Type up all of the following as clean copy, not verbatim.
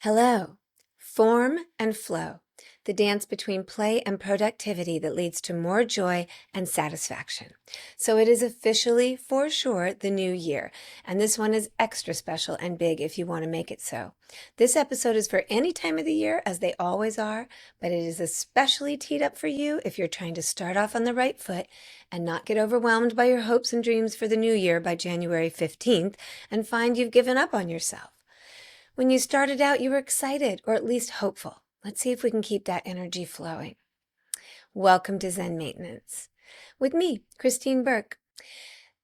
Hello. Form and flow, the dance between play and productivity that leads to more joy and satisfaction. So it is officially, for sure, the new year, and this one is extra special and big if you want to make it so. This episode is for any time of the year, as they always are, but it is especially teed up for you if you're trying to start off on the right foot and not get overwhelmed by your hopes and dreams for the new year by January 15th and find you've given up on yourself. When you started out, you were excited, or at least hopeful. Let's see if we can keep that energy flowing. Welcome to Zen Maintenance with me, Christine Burke.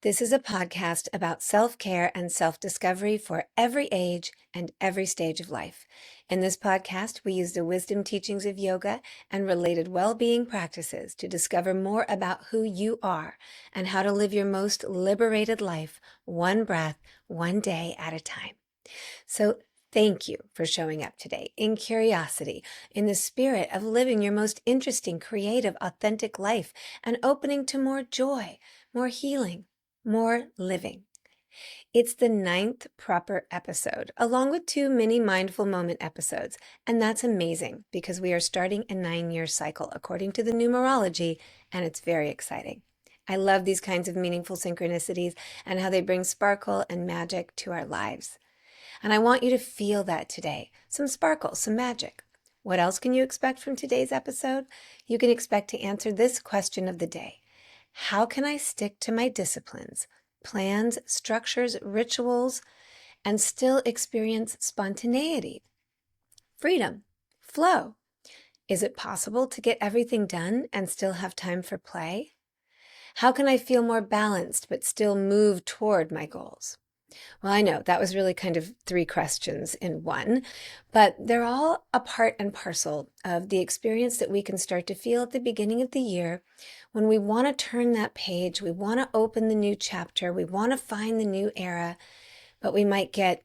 This is a podcast about self-care and self-discovery for every age and every stage of life. In this podcast, we use the wisdom teachings of yoga and related well-being practices to discover more about who you are and how to live your most liberated life, one breath, one day at a time. So thank you for showing up today in curiosity, in the spirit of living your most interesting, creative, authentic life and opening to more joy, more healing, more living. It's the 9th proper episode, along with 2 mini mindful moment episodes. And that's amazing because we are starting a 9-year cycle according to the numerology, and it's very exciting. I love these kinds of meaningful synchronicities and how they bring sparkle and magic to our lives. And I want you to feel that today. Some sparkle, some magic. What else can you expect from today's episode? You can expect to answer this question of the day. How can I stick to my disciplines, plans, structures, rituals, and still experience spontaneity, freedom, flow? Is it possible to get everything done and still have time for play? How can I feel more balanced but still move toward my goals? Well, I know that was really kind of 3 questions in one, but they're all a part and parcel of the experience that we can start to feel at the beginning of the year when we want to turn that page, we want to open the new chapter, we want to find the new era, but we might get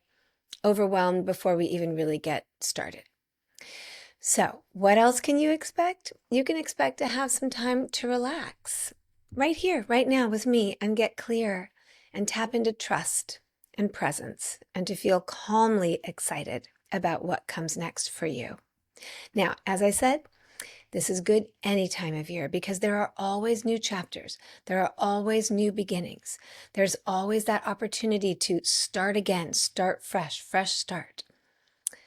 overwhelmed before we even really get started. So, what else can you expect? You can expect to have some time to relax right here, right now with me and get clear and tap into trust and presence, and to feel calmly excited about what comes next for you. Now, as I said, this is good any time of year because there are always new chapters. There are always new beginnings. There's always that opportunity to start again, start fresh start.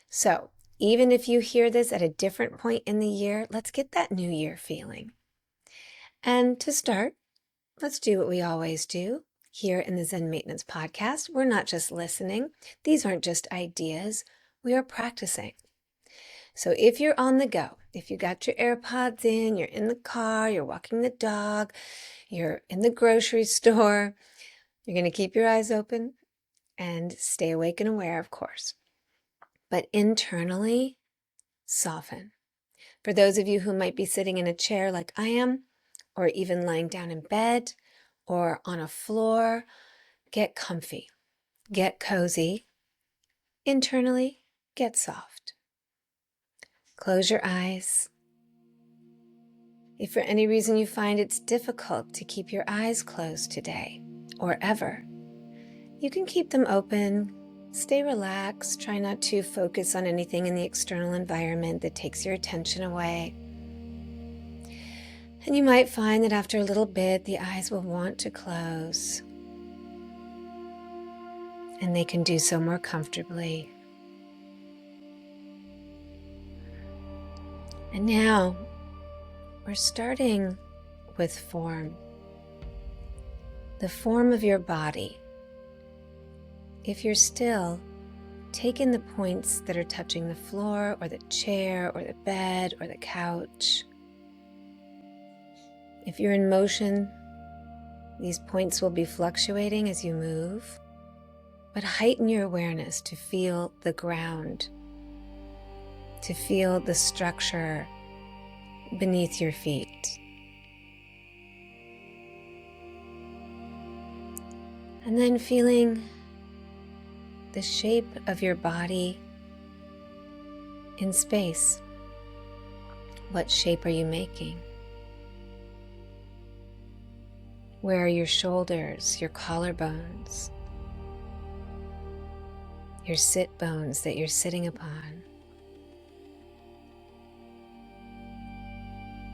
So even if you hear this at a different point in the year, let's get that new year feeling. And to start, let's do what we always do. Here in the Zen Maintenance Podcast, we're not just listening. These aren't just ideas. We are practicing. So if you're on the go, if you got your AirPods in, you're in the car, you're walking the dog, you're in the grocery store, you're going to keep your eyes open and stay awake and aware, of course. But internally, soften. For those of you who might be sitting in a chair like I am, or even lying down in bed, or on a floor, get comfy, get cozy. Internally, get soft. Close your eyes. If for any reason you find it's difficult to keep your eyes closed today, or ever, you can keep them open. Stay relaxed. Try not to focus on anything in the external environment that takes your attention away. And you might find that after a little bit, the eyes will want to close. And they can do so more comfortably. And now, we're starting with form. The form of your body. If you're still, take in the points that are touching the floor or the chair or the bed or the couch. If you're in motion, these points will be fluctuating as you move, but heighten your awareness to feel the ground, to feel the structure beneath your feet. And then feeling the shape of your body in space. What shape are you making? Where are your shoulders, your collarbones, your sit bones that you're sitting upon?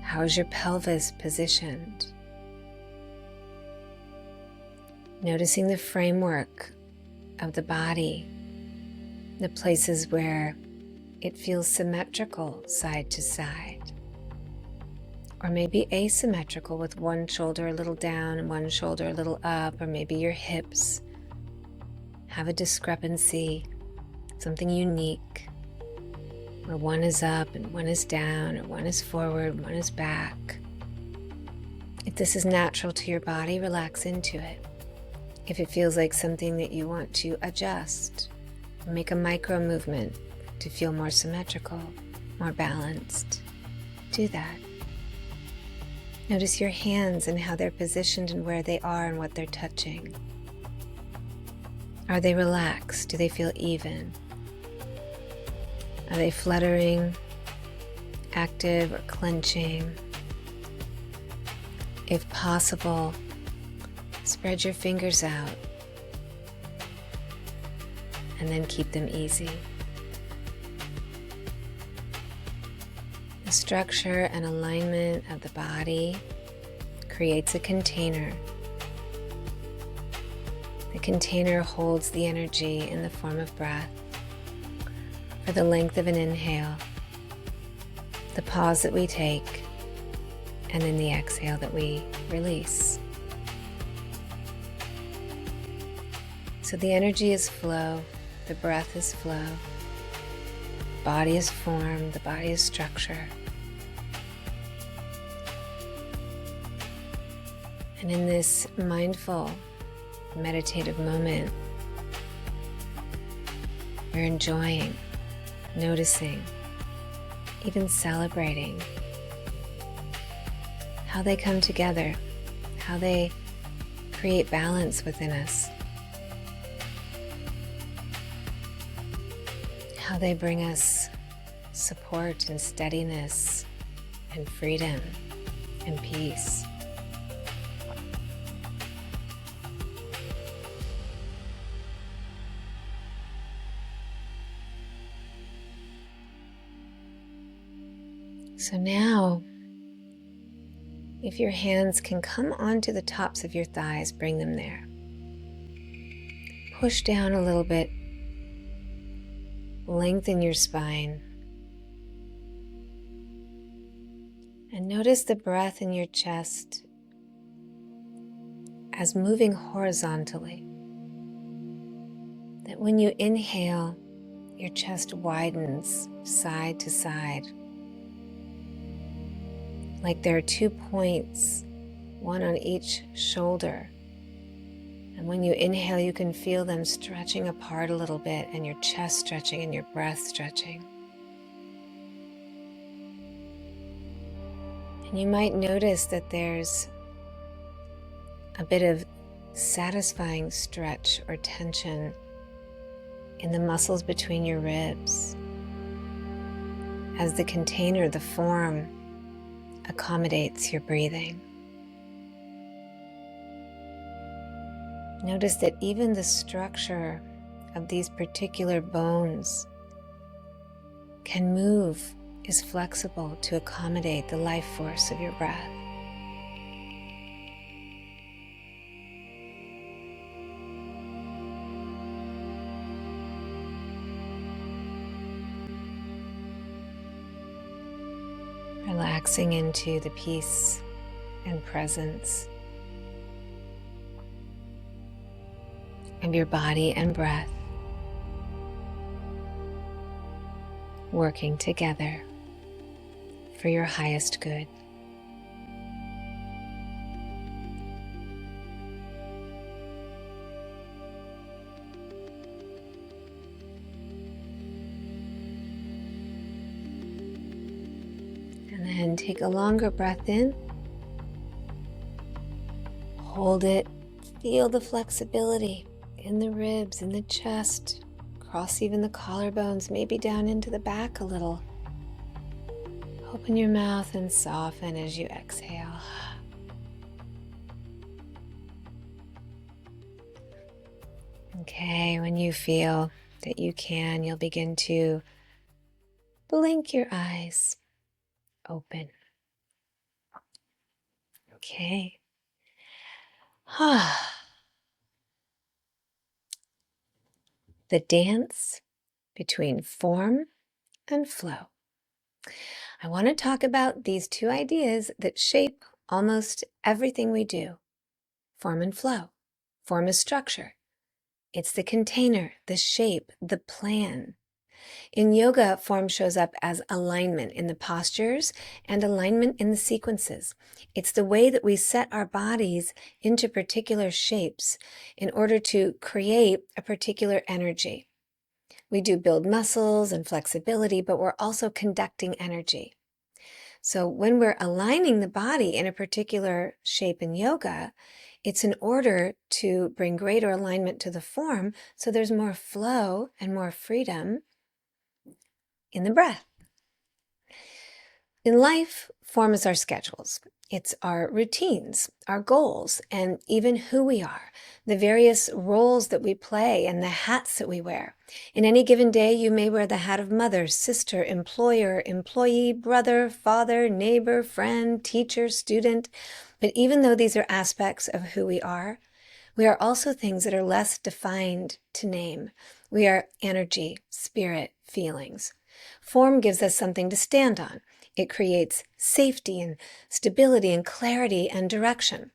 How's your pelvis positioned? Noticing the framework of the body, the places where it feels symmetrical side to side, or maybe asymmetrical with one shoulder a little down and one shoulder a little up, or maybe your hips have a discrepancy, something unique, where one is up and one is down, or one is forward, one is back. If this is natural to your body, relax into it. If it feels like something that you want to adjust, make a micro movement to feel more symmetrical, more balanced, do that. Notice your hands and how they're positioned and where they are and what they're touching. Are they relaxed? Do they feel even? Are they fluttering, active, or clenching? If possible, spread your fingers out and then keep them easy. The structure and alignment of the body creates a container. The container holds the energy in the form of breath for the length of an inhale, the pause that we take, and then the exhale that we release. So the energy is flow, the breath is flow, the body is form, the body is structure. And in this mindful, meditative moment, you're enjoying, noticing, even celebrating how they come together, how they create balance within us, how they bring us support and steadiness and freedom and peace. So now, if your hands can come onto the tops of your thighs, bring them there. Push down a little bit. Lengthen your spine. And notice the breath in your chest as moving horizontally. That when you inhale, your chest widens side to side. Like there are 2 points, one on each shoulder. And when you inhale, you can feel them stretching apart a little bit, and your chest stretching and your breath stretching. And you might notice that there's a bit of satisfying stretch or tension in the muscles between your ribs as the container, the form, accommodates your breathing. Notice that even the structure of these particular bones can move, is flexible to accommodate the life force of your breath. Relaxing into the peace and presence of your body and breath working together for your highest good. And then take a longer breath in. Hold it. Feel the flexibility in the ribs, in the chest, across even the collarbones, maybe down into the back a little. Open your mouth and soften as you exhale. Okay, when you feel that you can, you'll begin to blink your eyes open. Okay. The dance between form and flow. I want to talk about these two ideas that shape almost everything we do. Form and flow. Form is structure. It's the container, the shape, the plan. In yoga, form shows up as alignment in the postures and alignment in the sequences. It's the way that we set our bodies into particular shapes in order to create a particular energy. We do build muscles and flexibility, but we're also conducting energy. So when we're aligning the body in a particular shape in yoga, it's in order to bring greater alignment to the form, so there's more flow and more freedom in the breath. In life, form is our schedules. It's our routines, our goals, and even who we are, the various roles that we play and the hats that we wear. In any given day, you may wear the hat of mother, sister, employer, employee, brother, father, neighbor, friend, teacher, student. But even though these are aspects of who we are also things that are less defined to name. We are energy, spirit, feelings. Form gives us something to stand on. It creates safety and stability and clarity and direction.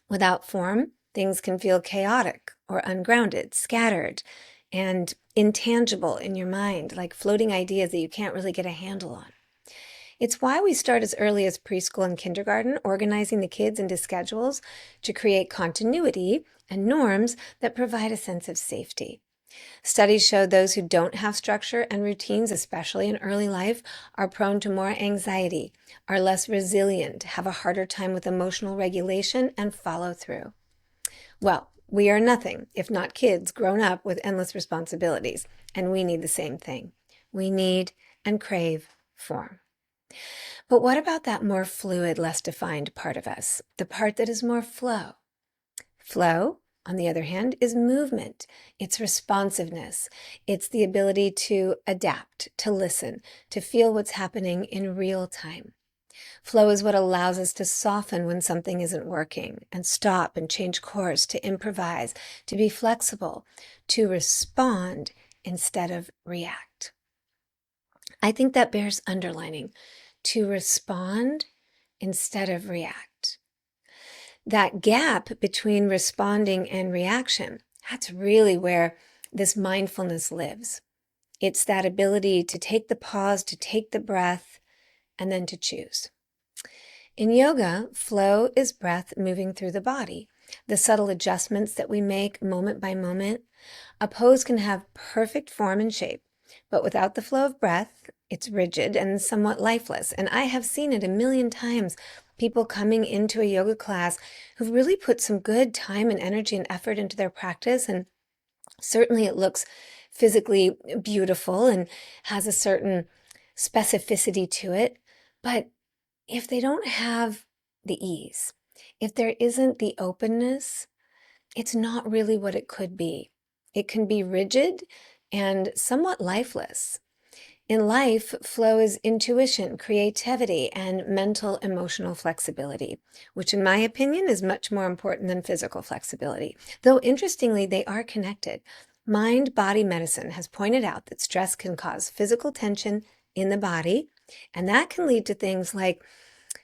Without form, things can feel chaotic or ungrounded, scattered, and intangible in your mind, like floating ideas that you can't really get a handle on. It's why we start as early as preschool and kindergarten, organizing the kids into schedules to create continuity and norms that provide a sense of safety. Studies show those who don't have structure and routines, especially in early life, are prone to more anxiety, are less resilient, have a harder time with emotional regulation and follow through. Well, we are nothing if not kids grown up with endless responsibilities, and we need the same thing. We need and crave form. But what about that more fluid, less defined part of us, the part that is more flow? Flow, on the other hand, is movement. It's responsiveness. It's the ability to adapt, to listen, to feel what's happening in real time. Flow is what allows us to soften when something isn't working and stop and change course, to improvise, to be flexible, to respond instead of react. I think that bears underlining, to respond instead of react. That gap between responding and reaction, that's really where this mindfulness lives. It's that ability to take the pause, to take the breath, and then to choose. In yoga, flow is breath moving through the body, the subtle adjustments that we make moment by moment. A pose can have perfect form and shape, but without the flow of breath, it's rigid and somewhat lifeless. And I have seen it a million times. People coming into a yoga class who've really put some good time and energy and effort into their practice. And certainly it looks physically beautiful and has a certain specificity to it. But if they don't have the ease, if there isn't the openness, it's not really what it could be. It can be rigid and somewhat lifeless. In life, flow is intuition, creativity, and mental emotional flexibility, which in my opinion is much more important than physical flexibility. Though interestingly, they are connected. Mind-body medicine has pointed out that stress can cause physical tension in the body, and that can lead to things like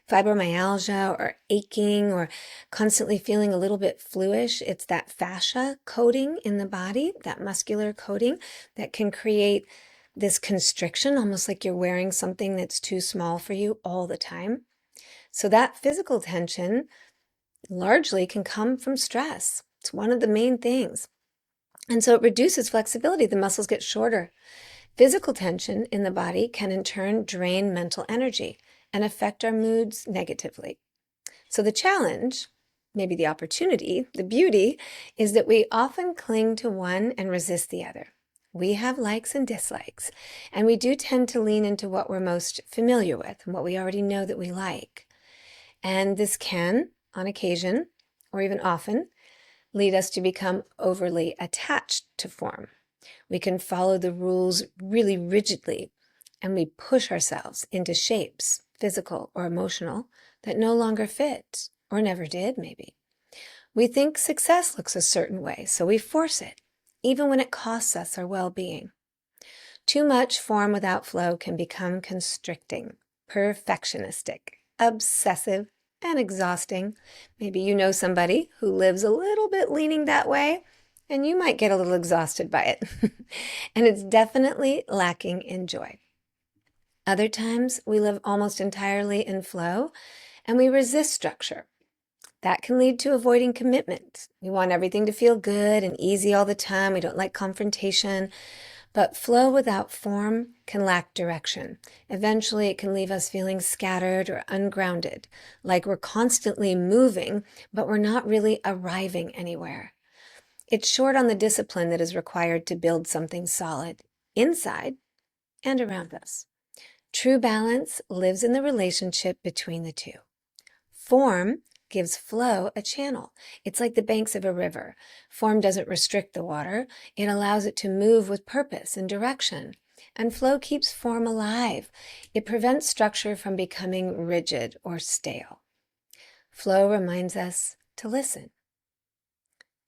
fibromyalgia or aching or constantly feeling a little bit fluish. It's that fascia coating in the body, that muscular coating, that can create this constriction, almost like you're wearing something that's too small for you all the time. So that physical tension largely can come from stress. It's one of the main things. And so it reduces flexibility. The muscles get shorter. Physical tension in the body can in turn drain mental energy and affect our moods negatively. So the challenge, maybe the opportunity, the beauty, is that we often cling to one and resist the other. We have likes and dislikes, and we do tend to lean into what we're most familiar with and what we already know that we like. And this can, on occasion, or even often, lead us to become overly attached to form. We can follow the rules really rigidly, and we push ourselves into shapes, physical or emotional, that no longer fit. or never did, maybe. We think success looks a certain way, so we force it, even when it costs us our well-being. Too much form without flow can become constricting, perfectionistic, obsessive, and exhausting. Maybe you know somebody who lives a little bit leaning that way, and you might get a little exhausted by it. And it's definitely lacking in joy. Other times, we live almost entirely in flow, and we resist structure. That can lead to avoiding commitment. We want everything to feel good and easy all the time. We don't like confrontation. But flow without form can lack direction. Eventually, it can leave us feeling scattered or ungrounded, like we're constantly moving, but we're not really arriving anywhere. It's short on the discipline that is required to build something solid inside and around us. True balance lives in the relationship between the two. Form gives flow a channel. It's like the banks of a river. Form doesn't restrict the water. It allows it to move with purpose and direction. And flow keeps form alive. It prevents structure from becoming rigid or stale. Flow reminds us to listen,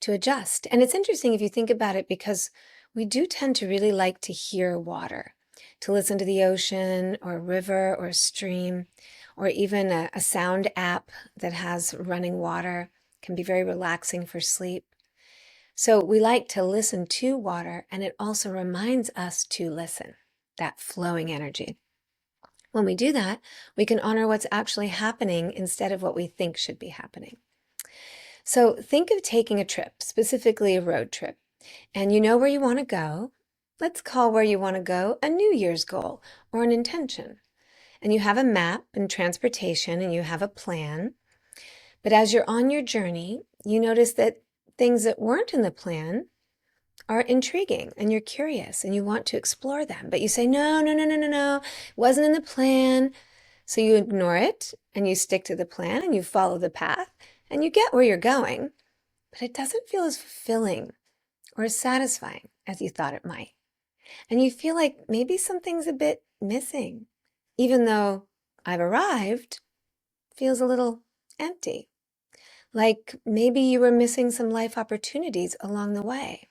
to adjust. And it's interesting if you think about it, because we do tend to really like to hear water, to listen to the ocean or a river or a stream, or even a sound app that has running water. Can be very relaxing for sleep. So we like to listen to water, and it also reminds us to listen, that flowing energy. When we do that, we can honor what's actually happening instead of what we think should be happening. So think of taking a trip, specifically a road trip, and you know where you want to go. Let's call where you want to go a New Year's goal or an intention. And you have a map and transportation, and you have a plan. But as you're on your journey, you notice that things that weren't in the plan are intriguing, and you're curious and you want to explore them. But you say, no, no, no, no, no, no, it wasn't in the plan. So you ignore it and you stick to the plan and you follow the path and you get where you're going, but it doesn't feel as fulfilling or as satisfying as you thought it might. And you feel like maybe something's a bit missing, even though I've arrived, feels a little empty. Like maybe you were missing some life opportunities along the way.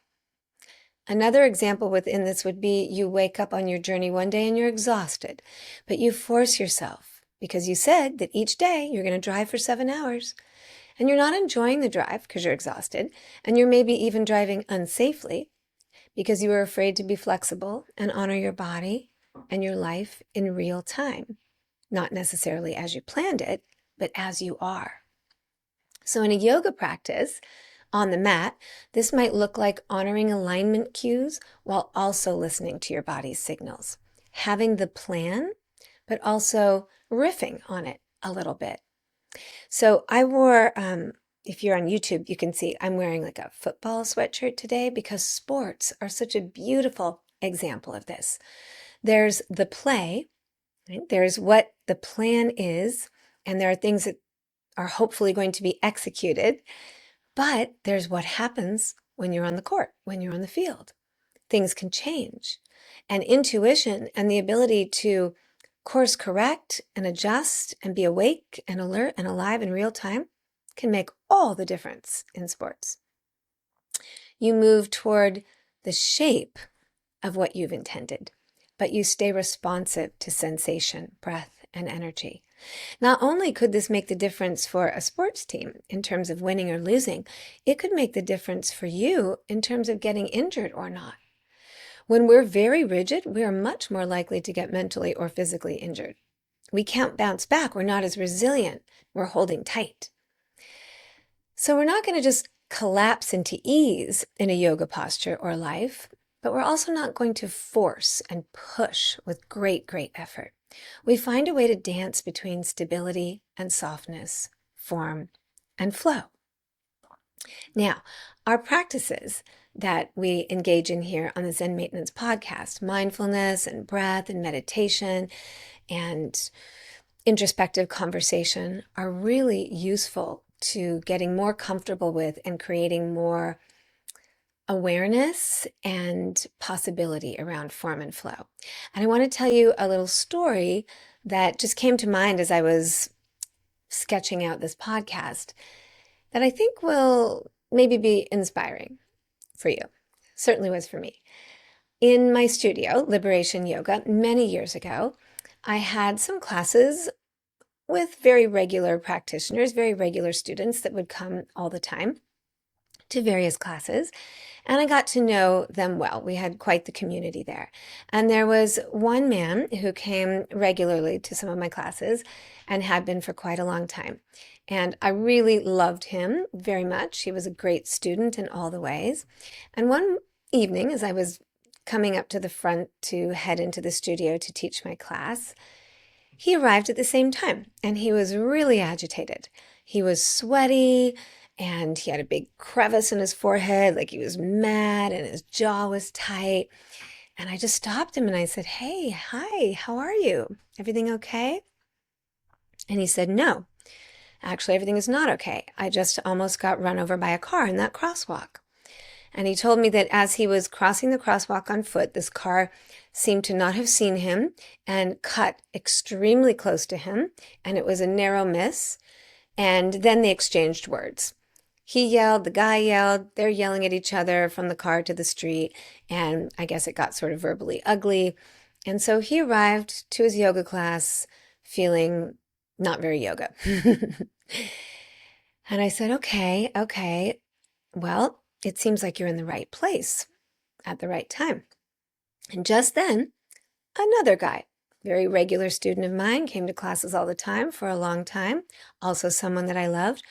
Another example within this would be you wake up on your journey one day and you're exhausted, but you force yourself because you said that each day you're going to drive for 7 hours, and you're not enjoying the drive because you're exhausted, and you're maybe even driving unsafely because you were afraid to be flexible and honor your body and your life in real time, not necessarily as you planned it, but as you are. So in a yoga practice, on the mat, this might look like honoring alignment cues while also listening to your body's signals, having the plan, but also riffing on it a little bit. So I wore, if you're on YouTube, you can see I'm wearing like a football sweatshirt today because sports are such a beautiful example of this. There's the play, right? There's what the plan is, and there are things that are hopefully going to be executed. But there's what happens when you're on the court, when you're on the field. Things can change. And intuition and the ability to course correct and adjust and be awake and alert and alive in real time can make all the difference in sports. You move toward the shape of what you've intended, but you stay responsive to sensation, breath, and energy. Not only could this make the difference for a sports team in terms of winning or losing, it could make the difference for you in terms of getting injured or not. When we're very rigid, we are much more likely to get mentally or physically injured. We can't bounce back. We're not as resilient. We're holding tight. So we're not going to just collapse into ease in a yoga posture or life, but we're also not going to force and push with great, great effort. We find a way to dance between stability and softness, form and flow. Now, our practices that we engage in here on the Zen Maintenance podcast, mindfulness and breath and meditation and introspective conversation, are really useful to getting more comfortable with and creating more awareness and possibility around form and flow. And I want to tell you a little story that just came to mind as I was sketching out this podcast that I think will maybe be inspiring for you. Certainly was for me. In my studio, Liberation Yoga, many years ago, I had some classes with very regular practitioners, very regular students that would come all the time to various classes. And I got to know them well. We had quite the community there. And there was one man who came regularly to some of my classes and had been for quite a long time. And I really loved him very much. He was a great student in all the ways. And one evening, as I was coming up to the front to head into the studio to teach my class, he arrived at the same time, and he was really agitated. He was sweaty, and he had a big crevice in his forehead, like he was mad, and his jaw was tight. And I just stopped him and I said, "Hey, hi, how are you? Everything okay?" And he said, "No, actually, everything is not okay. I just almost got run over by a car in that crosswalk." And he told me that as he was crossing the crosswalk on foot, this car seemed to not have seen him and cut extremely close to him, and it was a narrow miss. And then they exchanged words. He yelled, the guy yelled, they're yelling at each other from the car to the street, and I guess it got sort of verbally ugly. And so he arrived to his yoga class feeling not very yoga. And I said, okay, well, it seems like you're in the right place at the right time. And just then, another guy, very regular student of mine, came to classes all the time for a long time, also someone that I loved,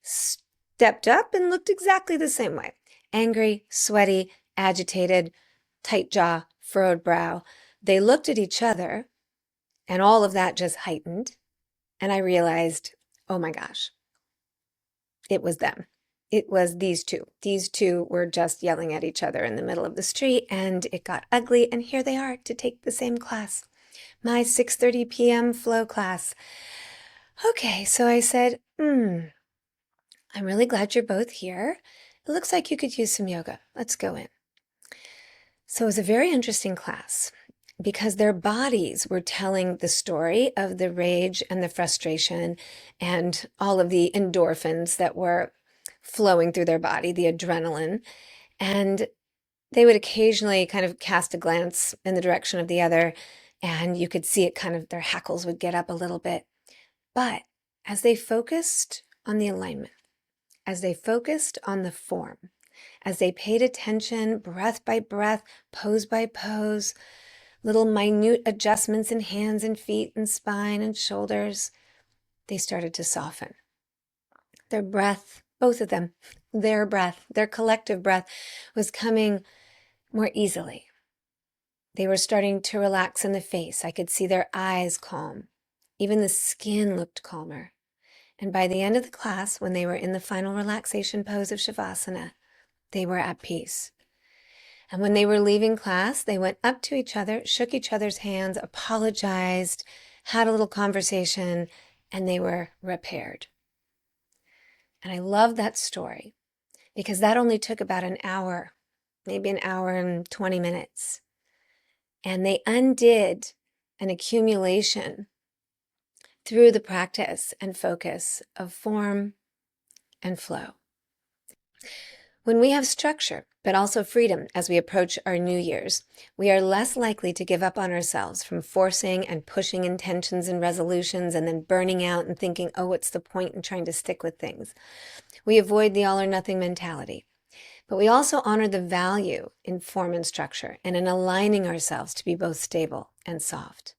stepped up and looked exactly the same way. Angry, sweaty, agitated, tight jaw, furrowed brow. They looked at each other, and all of that just heightened. And I realized, oh my gosh, it was them. It was these two. These two were just yelling at each other in the middle of the street, and it got ugly, and here they are to take the same class, my 6:30 p.m. flow class. Okay, so I said, I'm really glad you're both here. It looks like you could use some yoga. Let's go in. So it was a very interesting class because their bodies were telling the story of the rage and the frustration and all of the endorphins that were flowing through their body, the adrenaline. And they would occasionally kind of cast a glance in the direction of the other, and you could see it kind of, their hackles would get up a little bit. But as they focused on the alignment, as they focused on the form, as they paid attention, breath by breath, pose by pose, little minute adjustments in hands and feet and spine and shoulders, they started to soften. Their breath, both of them, their breath, their collective breath was coming more easily. They were starting to relax in the face. I could see their eyes calm. Even the skin looked calmer. And by the end of the class, when they were in the final relaxation pose of Shavasana, they were at peace. And when they were leaving class, they went up to each other, shook each other's hands, apologized, had a little conversation, and they were repaired. And I love that story because that only took about an hour, maybe an hour and 20 minutes. And they undid an accumulation through the practice and focus of form and flow. When we have structure, but also freedom as we approach our New Year's, we are less likely to give up on ourselves from forcing and pushing intentions and resolutions and then burning out and thinking, oh, what's the point in trying to stick with things? We avoid the all or nothing mentality. But we also honor the value in form and structure and in aligning ourselves to be both stable and soft.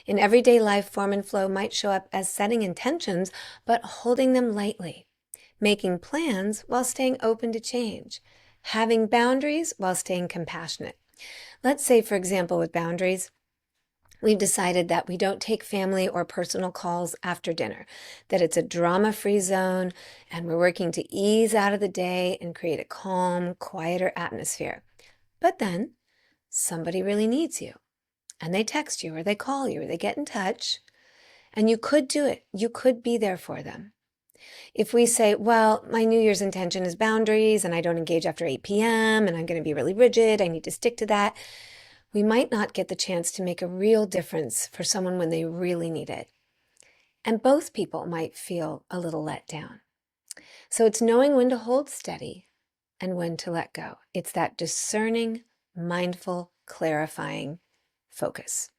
In everyday life, form and flow might show up as setting intentions, but holding them lightly, making plans while staying open to change, having boundaries while staying compassionate. Let's say, for example, with boundaries, we've decided that we don't take family or personal calls after dinner, that it's a drama-free zone, and we're working to ease out of the day and create a calm, quieter atmosphere. But then somebody really needs you, and they text you or they call you or they get in touch, and you could do it. You could be there for them. If we say, well, my New Year's intention is boundaries and I don't engage after 8 p.m. and I'm going to be really rigid, I need to stick to that, we might not get the chance to make a real difference for someone when they really need it. and both people might feel a little let down. So it's knowing when to hold steady and when to let go. It's that discerning, mindful, clarifying focus.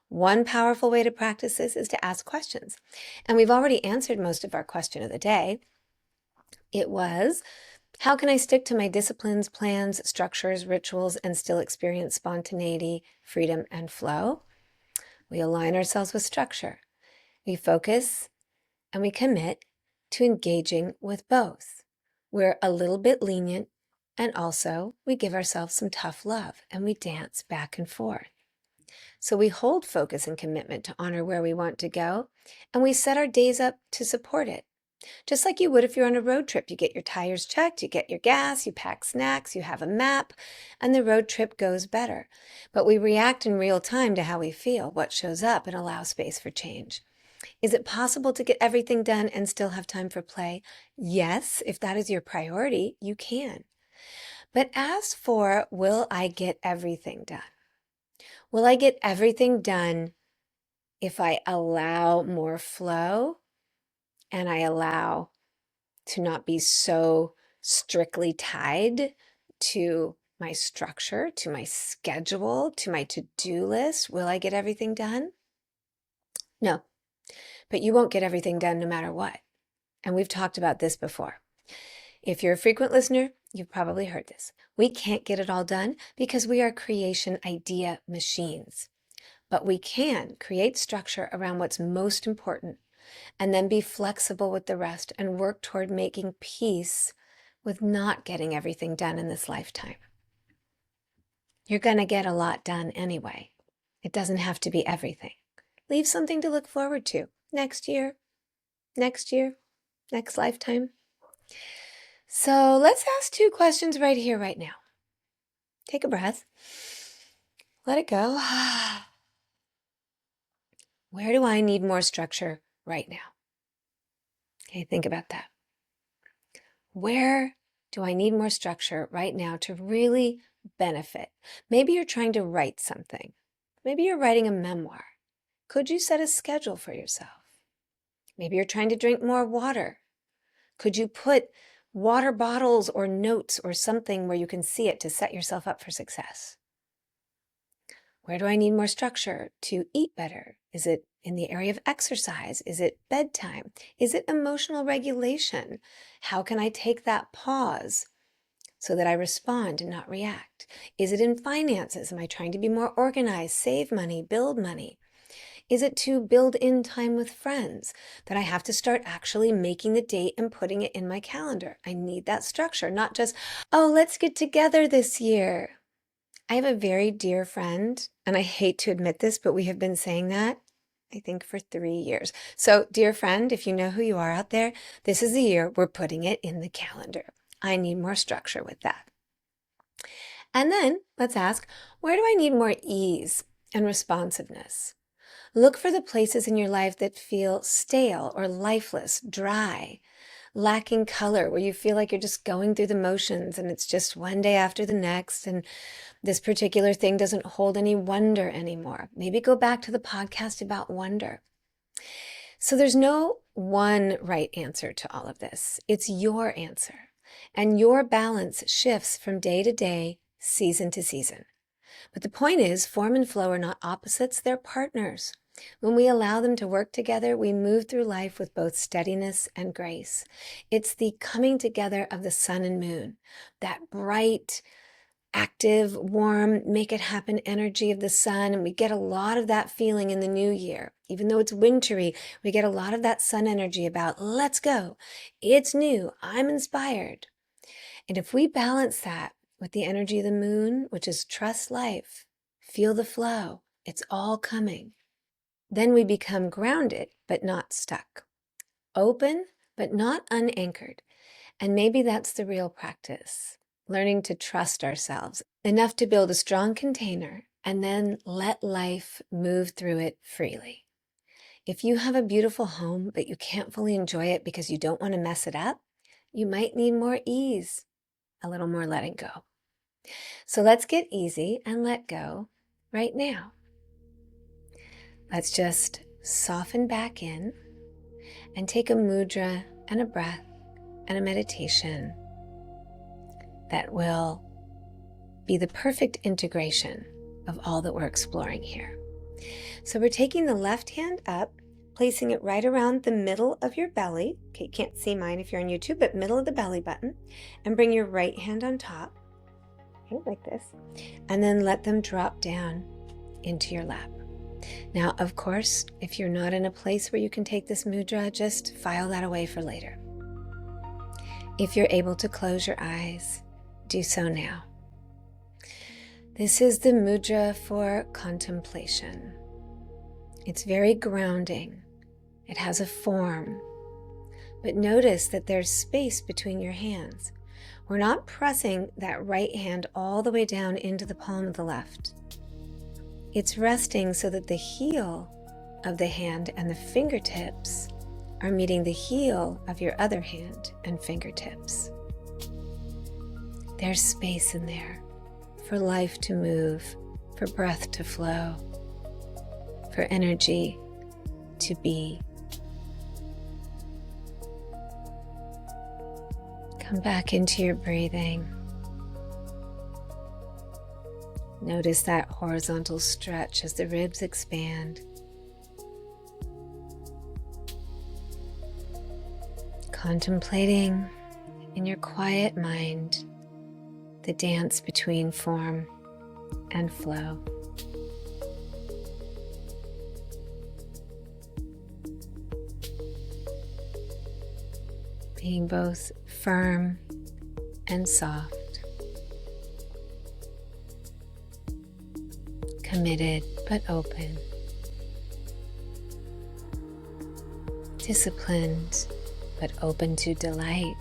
One powerful way to practice this is to ask questions. And we've already answered most of our question of the day. It was, how can I stick to my disciplines, plans, structures, rituals, and still experience spontaneity, freedom, and flow? We align ourselves with structure. We focus and we commit to engaging with both. We're a little bit lenient, and also we give ourselves some tough love and we dance back and forth. So we hold focus and commitment to honor where we want to go, and we set our days up to support it. Just like you would if you're on a road trip, you get your tires checked, you get your gas, you pack snacks, you have a map, and the road trip goes better. But we react in real time to how we feel, what shows up, and allow space for change. Is it possible to get everything done and still have time for play? Yes, if that is your priority, you can. But as for, will I get everything done? Will I get everything done if I allow more flow and I allow to not be so strictly tied to my structure, to my schedule, to my to-do list? Will I get everything done? No, but you won't get everything done no matter what. And we've talked about this before. If you're a frequent listener, you've probably heard this. We can't get it all done because we are creation idea machines. But we can create structure around what's most important and then be flexible with the rest and work toward making peace with not getting everything done in this lifetime. You're going to get a lot done anyway. It doesn't have to be everything. Leave something to look forward to next year, next lifetime. So let's ask 2 questions right here, right now. Take a breath. Let it go. Where do I need more structure right now? Okay, think about that. Where do I need more structure right now to really benefit? Maybe you're trying to write something. Maybe you're writing a memoir. Could you set a schedule for yourself? Maybe you're trying to drink more water. Could you put water bottles or notes or something where you can see it to set yourself up for success? Where do I need more structure to eat better? Is it in the area of exercise? Is it bedtime? Is it emotional regulation? How can I take that pause so that I respond and not react? Is it in finances? Am I trying to be more organized, save money, build money? Is it to build in time with friends that I have to start actually making the date and putting it in my calendar? I need that structure, not just, oh, let's get together this year. I have a very dear friend, and I hate to admit this, but we have been saying that, I think, for 3 years. So, dear friend, if you know who you are out there, this is the year we're putting it in the calendar. I need more structure with that. And then let's ask, where do I need more ease and responsiveness? Look for the places in your life that feel stale or lifeless, dry, lacking color, where you feel like you're just going through the motions and it's just one day after the next and this particular thing doesn't hold any wonder anymore. Maybe go back to the podcast about wonder. So there's no one right answer to all of this. It's your answer. And your balance shifts from day to day, season to season. But the point is, form and flow are not opposites, they're partners. When we allow them to work together, we move through life with both steadiness and grace. It's the coming together of the sun and moon, that bright, active, warm, make it happen energy of the sun. And we get a lot of that feeling in the new year. Even though it's wintry, we get a lot of that sun energy about, let's go. It's new. I'm inspired. And if we balance that with the energy of the moon, which is trust life, feel the flow, it's all coming, then we become grounded, but not stuck. Open, but not unanchored. And maybe that's the real practice. Learning to trust ourselves enough to build a strong container and then let life move through it freely. If you have a beautiful home, but you can't fully enjoy it because you don't want to mess it up, you might need more ease, a little more letting go. So let's get easy and let go right now. Let's just soften back in. and take a mudra and a breath and a meditation that will be the perfect integration of all that we're exploring here. So we're taking the left hand up, placing it right around the middle of your belly. Okay, you can't see mine if you're on YouTube, but middle of the belly button, and bring your right hand on top, okay, like this, and then let them drop down into your lap. Now, of course, if you're not in a place where you can take this mudra, just file that away for later. If you're able to close your eyes, do so now. This is the mudra for contemplation. It's very grounding. It has a form. But notice that there's space between your hands. We're not pressing that right hand all the way down into the palm of the left. It's resting so that the heel of the hand and the fingertips are meeting the heel of your other hand and fingertips. There's space in there for life to move, for breath to flow, for energy to be. Come back into your breathing. Notice that horizontal stretch as the ribs expand. Contemplating in your quiet mind the dance between form and flow. Being both firm and soft. Committed but open. Disciplined but open to delight.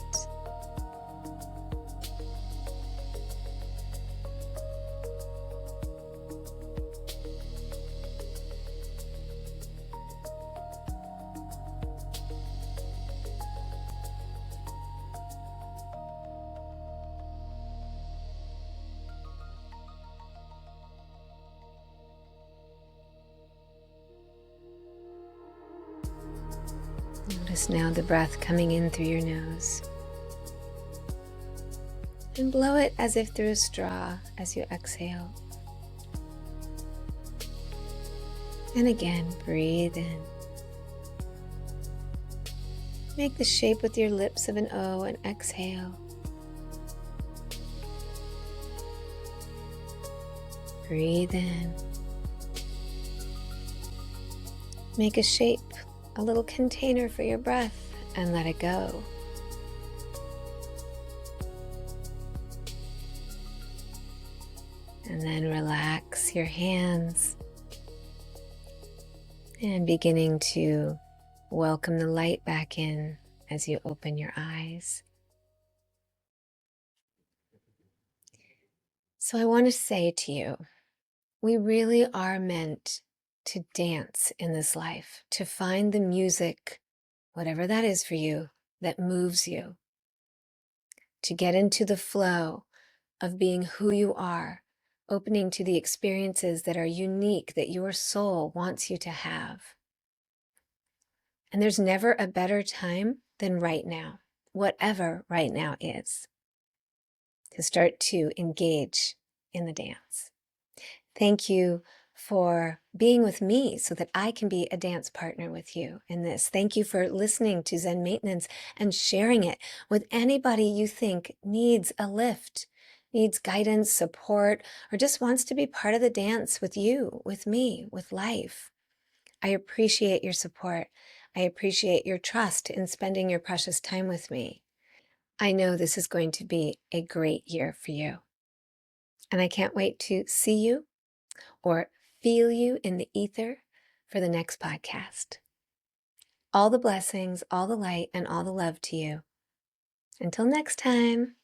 Notice now the breath coming in through your nose. And blow it as if through a straw as you exhale. And again, breathe in. Make the shape with your lips of an O and exhale. Breathe in. Make a shape, a little container for your breath, and let it go. And then relax your hands and beginning to welcome the light back in as you open your eyes. So I want to say to you, we really are meant to dance in this life, to find the music, whatever that is for you, that moves you, to get into the flow of being who you are, opening to the experiences that are unique, that your soul wants you to have. And there's never a better time than right now, whatever right now is, to start to engage in the dance. Thank you for being with me so that I can be a dance partner with you in this. Thank you for listening to Zen Maintenance and sharing it with anybody you think needs a lift, needs guidance, support, or just wants to be part of the dance with you, with me, with life. I appreciate your support. I appreciate your trust in spending your precious time with me. I know this is going to be a great year for you. And I can't wait to see you or feel you in the ether for the next podcast. All the blessings, all the light, and all the love to you. Until next time.